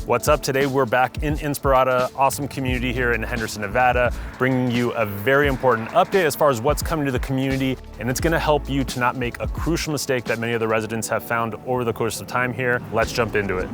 What's up? Today we're back in Inspirada, awesome community here in Henderson, Nevada, bringing you a very important update as far as what's coming to the community, and it's gonna help you to not make a crucial mistake that many of the residents have found over the course of time here. Let's jump into it.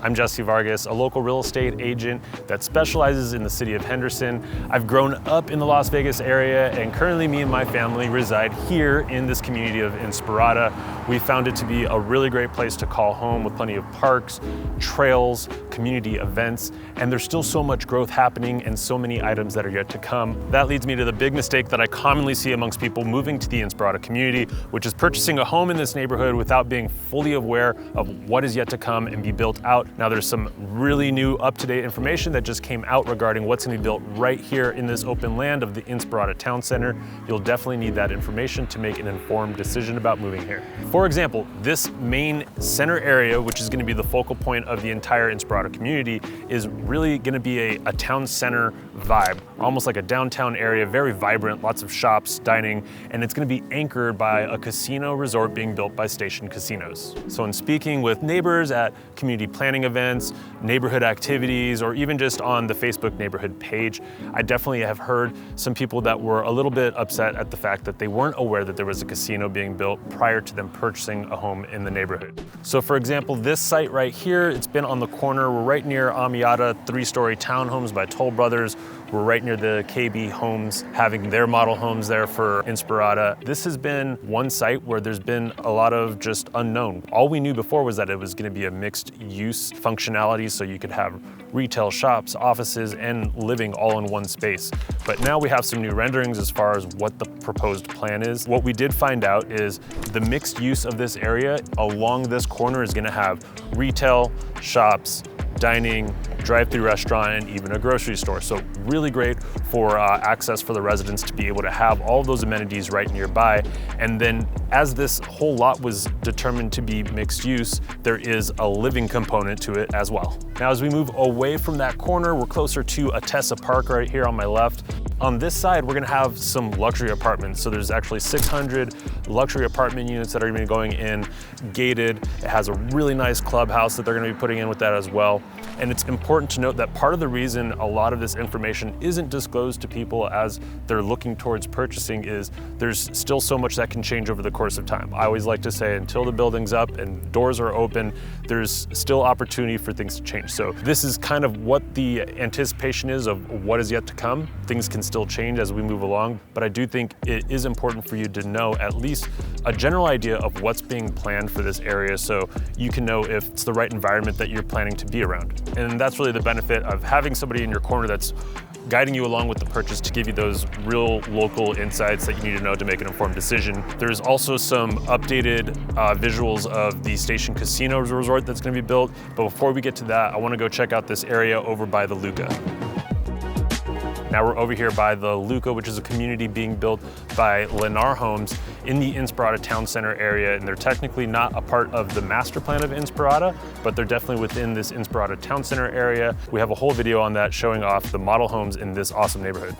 I'm Jesse Vargas, a local real estate agent that specializes in the city of Henderson. I've grown up in the Las Vegas area, and currently me and my family reside here in this community of Inspirada. We found it to be a really great place to call home with plenty of parks, trails, community events, and there's still so much growth happening and so many items that are yet to come. That leads me to the big mistake that I commonly see amongst people moving to the Inspirada community, which is purchasing a home in this neighborhood without being fully aware of what is yet to come and be built out. Now there's some really new up-to-date information that just came out regarding what's gonna be built right here in this open land of the Inspirada Town Center. You'll definitely need that information to make an informed decision about moving here. For example, this main center area, which is gonna be the focal point of the entire Inspirada community, is really gonna be a town center vibe, almost like a downtown area, very vibrant, lots of shops, dining, and it's gonna be anchored by a casino resort being built by Station Casinos. So in speaking with neighbors at community planning events, neighborhood activities, or even just on the Facebook neighborhood page, I definitely have heard some people that were a little bit upset at the fact that they weren't aware that there was a casino being built prior to them purchasing a home in the neighborhood. So for example, this site right here, it's been on the corner. We're right near Amiata, 3-story townhomes by Toll Brothers. We're right near the KB Homes, having their model homes there for Inspirada. This has been one site where there's been a lot of just unknown. All we knew before was that it was gonna be a mixed use functionality, so you could have retail shops, offices, and living all in one space. But now we have some new renderings as far as what the proposed plan is. What we did find out is the mixed use of this area along this corner is gonna have retail, shops, dining, drive-through restaurant, and even a grocery store. So really great for access for the residents to be able to have all of those amenities right nearby. And then as this whole lot was determined to be mixed use, there is a living component to it as well. Now, as we move away from that corner, we're closer to Atessa Park right here on my left. On this side, we're gonna have some luxury apartments. So there's actually 600 luxury apartment units that are gonna be going in, gated. It has a really nice clubhouse that they're gonna be putting in with that as well. And it's important to note that part of the reason a lot of this information isn't disclosed to people as they're looking towards purchasing is there's still so much that can change over the course of time. I always like to say until the building's up and doors are open, there's still opportunity for things to change. So this is kind of what the anticipation is of what is yet to come. Things can still change as we move along, but I do think it is important for you to know at least a general idea of what's being planned for this area so you can know if it's the right environment that you're planning to be around. And that's really the benefit of having somebody in your corner that's guiding you along with the purchase to give you those real local insights that you need to know to make an informed decision. There's also some updated visuals of the Station Casino Resort that's gonna be built. But before we get to that, I wanna go check out this area over by the Luca. Now we're over here by the Luca, which is a community being built by Lennar Homes in the Inspirada Town Center area. And they're technically not a part of the master plan of Inspirada, but they're definitely within this Inspirada Town Center area. We have a whole video on that showing off the model homes in this awesome neighborhood.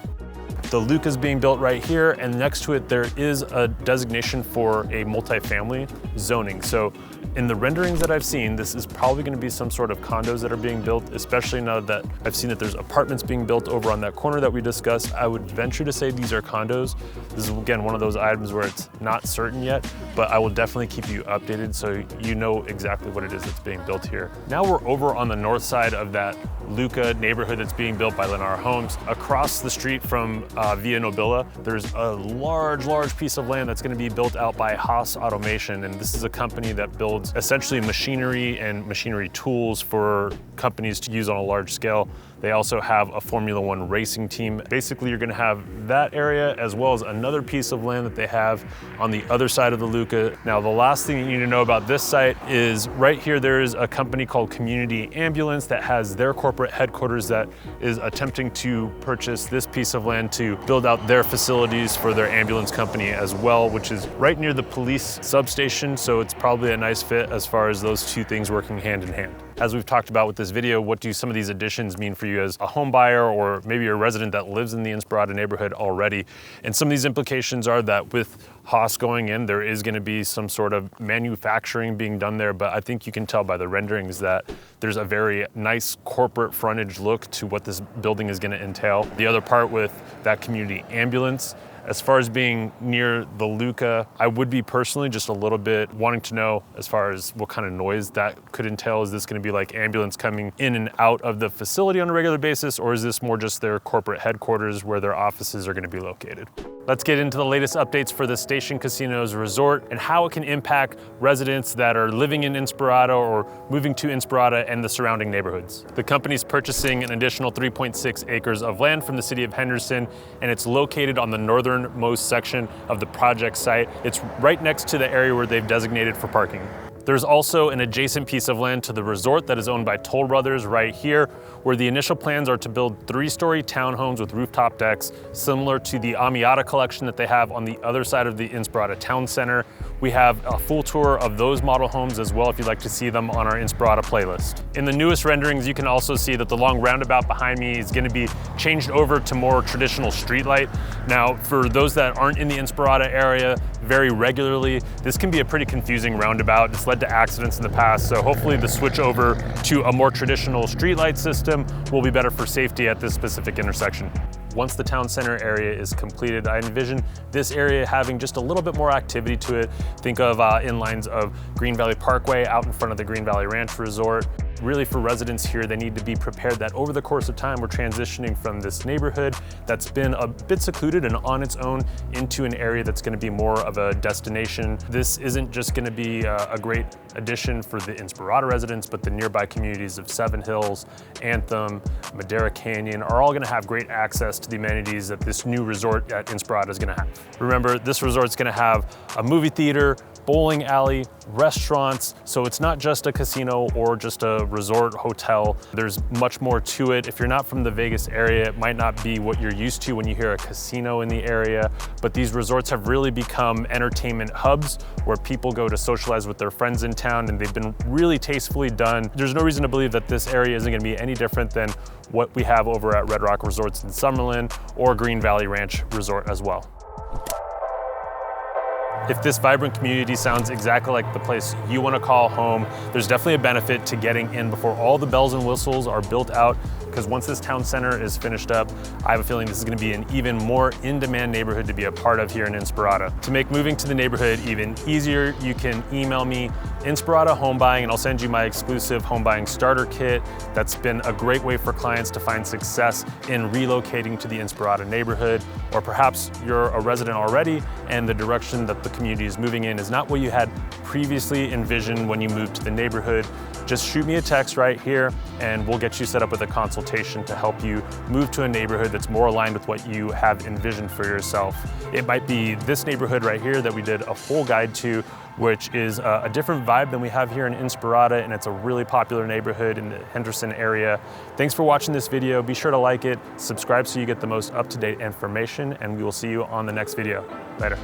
The Luca is being built right here, and next to it there is a designation for a multifamily zoning. So in the renderings that I've seen, this is probably gonna be some sort of condos that are being built, especially now that I've seen that there's apartments being built over on that corner that we discussed. I would venture to say these are condos. This is, again, one of those items where it's not certain yet, but I will definitely keep you updated so you know exactly what it is that's being built here. Now we're over on the north side of that Luca neighborhood that's being built by Lennar Homes. Across the street from Via Nobila, there's a large piece of land that's gonna be built out by Haas Automation, and this is a company that builds essentially machinery and machinery tools for companies to use on a large scale. They also have a Formula One racing team. Basically, you're gonna have that area as well as another piece of land that they have on the other side of the Luca. Now, the last thing you need to know about this site is right here, there is a company called Community Ambulance that has their corporate headquarters that is attempting to purchase this piece of land to build out their facilities for their ambulance company as well, which is right near the police substation. So it's probably a nice fit as far as those two things working hand in hand. As we've talked about with this video, what do some of these additions mean for you as a home buyer, or maybe a resident that lives in the Inspirada neighborhood already? And some of these implications are that with Haas going in, there is going to be some sort of manufacturing being done there, but I think you can tell by the renderings that there's a very nice corporate frontage look to what this building is going to entail. The other part with that community ambulance, as far as being near the Luca, I would be personally just a little bit wanting to know as far as what kind of noise that could entail. Is this going to be like ambulance coming in and out of the facility on a regular basis, or is this more just their corporate headquarters where their offices are going to be located? Let's get into the latest updates for the Station Casinos Resort and how it can impact residents that are living in Inspirada or moving to Inspirada and the surrounding neighborhoods. The company's purchasing an additional 3.6 acres of land from the city of Henderson, and it's located on the northernmost section of the project site. It's right next to the area where they've designated for parking. There's also an adjacent piece of land to the resort that is owned by Toll Brothers right here, where the initial plans are to build 3-story townhomes with rooftop decks, similar to the Amiata collection that they have on the other side of the Inspirada Town Center. We have a full tour of those model homes as well if you'd like to see them on our Inspirada playlist. In the newest renderings, you can also see that the long roundabout behind me is going to be changed over to more traditional streetlight. Now, for those that aren't in the Inspirada area very regularly, this can be a pretty confusing roundabout. It's led to accidents in the past, so hopefully the switch over to a more traditional streetlight system will be better for safety at this specific intersection. Once the town center area is completed, I envision this area having just a little bit more activity to it. Think of inlines of Green Valley Parkway out in front of the Green Valley Ranch Resort. Really, for residents here, they need to be prepared that over the course of time, we're transitioning from this neighborhood that's been a bit secluded and on its own into an area that's going to be more of a destination. This isn't just going to be a great addition for the Inspirada residents, but the nearby communities of Seven Hills, Anthem, Madera Canyon are all going to have great access to the amenities that this new resort at Inspirada is going to have. Remember, this resort's going to have a movie theater, bowling alley, restaurants, so it's not just a casino or just a resort hotel. There's much more to it. If you're not from the Vegas area, it might not be what you're used to when you hear a casino in the area, but these resorts have really become entertainment hubs where people go to socialize with their friends in town, and they've been really tastefully done. There's no reason to believe that this area isn't going to be any different than what we have over at Red Rock Resorts in Summerlin or Green Valley Ranch Resort as well. If this vibrant community sounds exactly like the place you want to call home, there's definitely a benefit to getting in before all the bells and whistles are built out, because once this town center is finished up, I have a feeling this is going to be an even more in-demand neighborhood to be a part of here in Inspirada. To make moving to the neighborhood even easier, you can email me Inspirada Home Buying, and I'll send you my exclusive home buying starter kit. That's been a great way for clients to find success in relocating to the Inspirada neighborhood, or perhaps you're a resident already and the direction that the community is moving in is not what you had previously envisioned when you moved to the neighborhood. Just shoot me a text right here and we'll get you set up with a consultation to help you move to a neighborhood that's more aligned with what you have envisioned for yourself. It might be this neighborhood right here that we did a full guide to, which is a different vibe than we have here in Inspirada, and it's a really popular neighborhood in the Henderson area. Thanks for watching this video. Be sure to like it, subscribe so you get the most up-to-date information, and we will see you on the next video. Later.